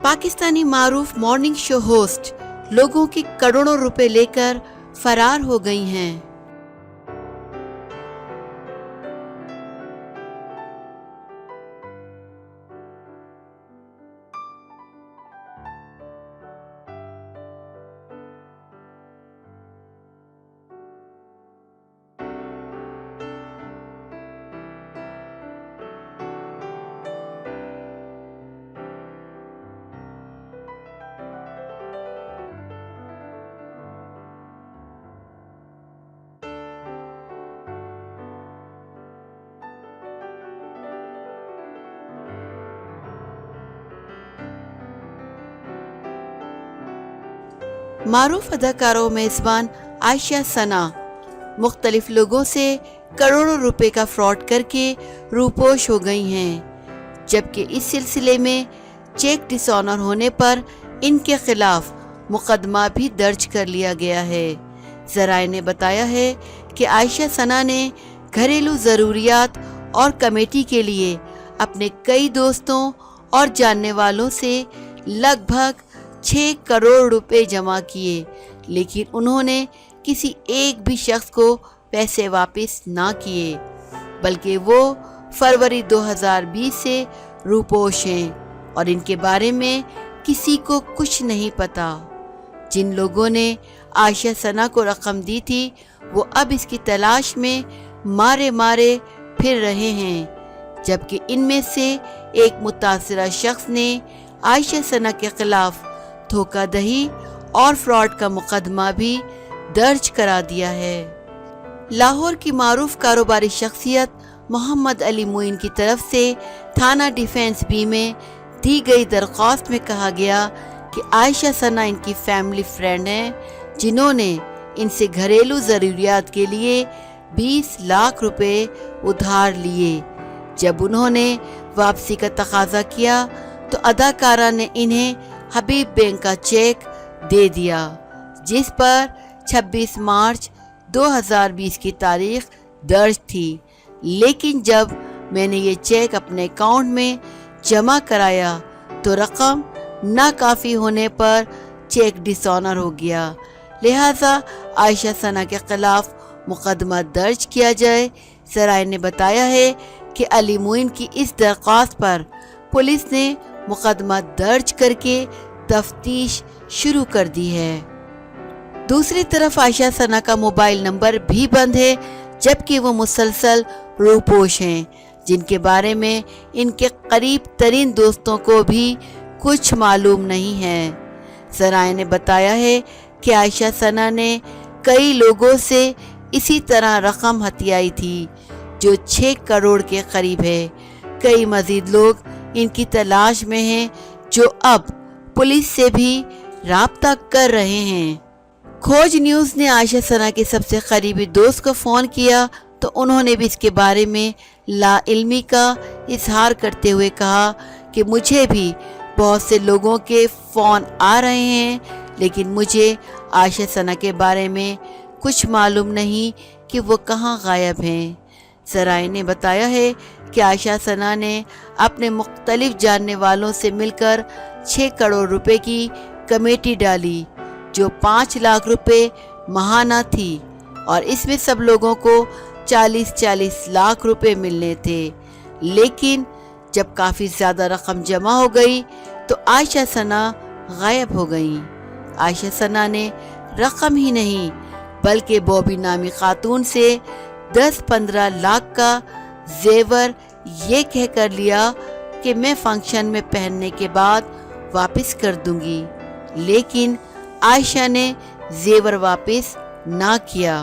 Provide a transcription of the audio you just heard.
पाकिस्तानी मारूफ morning show host लोगों के करोड़ों रुपए लेकर फरार हो गई हैं। मारूफ अदाकारों मेज़बान आयशा सना मुख्तलिफ लोगों से करोड़ों रुपए का फ्रॉड करके रूपोश हो गई हैं, जबकि इस सिलसिले में चेक डिसऑनर होने पर इनके खिलाफ मुकदमा भी दर्ज कर लिया गया है। ज़राए ने बताया है कि आयशा सना ने घरेलू ज़रूरियात और कमेटी के लिए अपने कई दोस्तों और जानने वालों से लगभग 6 करोड़ रुपए जमा किए, लेकिन उन्होंने किसी एक भी शख्स को पैसे वापस ना किए, बल्कि वो फरवरी 2020 से रूपोश हैं और इनके बारे में किसी को कुछ नहीं पता। जिन लोगों ने आयशा सना को रकम दी थी वो अब इसकी तलाश में मारे मारे फिर रहे हैं, जबकि इनमें से एक मुतासिरा शख्स ने आयशा सना के खिलाफ धोखाधड़ी और फ्रॉड का मुकदमा भी दर्ज करा दिया है। लाहौर की मारूफ कारोबारी शख्सियत मोहम्मद अली मोइन की तरफ से थाना डिफेंस बी में दी गई दरख्वास्त में कहा गया कि आयशा सना इनकी फैमिली फ्रेंड हैं, जिन्होंने इनसे घरेलू ज़रूरियात के लिए 20 लाख रुपए उधार लिए। जब उन्होंने वापसी का तकाजा किया तो अदाकारा ने इन्हें हबीब बैंक का चेक दे दिया, जिस पर 26 मार्च 2020 की तारीख दर्ज थी। लेकिन जब मैंने ये चेक अपने अकाउंट में जमा कराया तो रकम नाकाफ़ी होने पर चेक डिसऑनर हो गया, लिहाजा आयशा सना के खिलाफ मुकदमा दर्ज किया जाए। ज़राए ने बताया है कि अली मोइन की इस दरख्वास्त पर पुलिस ने मुकदमा दर्ज करके तफ्तीश शुरू कर दी है। दूसरी तरफ आयशा सना का मोबाइल नंबर भी बंद है, जबकि वो मुसलसल रूपोश हैं, जिनके बारे में इनके करीब तरीन दोस्तों को भी कुछ मालूम नहीं है। ज़राए ने बताया है कि आयशा सना ने कई लोगों से इसी तरह रकम हथियाई थी जो 6 करोड़ के करीब है। कई मज़ीद लोग इनकी तलाश में हैं जो अब पुलिस से भी राब्ता कर रहे हैं। खोज न्यूज़ ने आयशा सना के सबसे करीबी दोस्त को फ़ोन किया तो उन्होंने भी इसके बारे में लाइल्मी का इजहार करते हुए कहा कि मुझे भी बहुत से लोगों के फ़ोन आ रहे हैं, लेकिन मुझे आयशा सना के बारे में कुछ मालूम नहीं कि वो कहाँ गायब हैं। ज़राए ने बताया है कि आयशा सना ने अपने मुख्तलिफ जानने वालों से मिलकर 6 करोड़ रुपए की कमेटी डाली, जो 5 लाख रुपए माहाना थी, और इसमें सब लोगों को 40-40 लाख रुपए मिलने थे। लेकिन जब काफ़ी ज़्यादा रकम जमा हो गई तो आयशा सना गायब हो गई। आयशा सना ने रकम ही नहीं बल्कि बॉबी नामी खातून से 10-15 लाख का जेवर ये कह कर लिया कि मैं फंक्शन में पहनने के बाद वापस कर दूंगी, लेकिन आयशा ने जेवर वापस ना किया।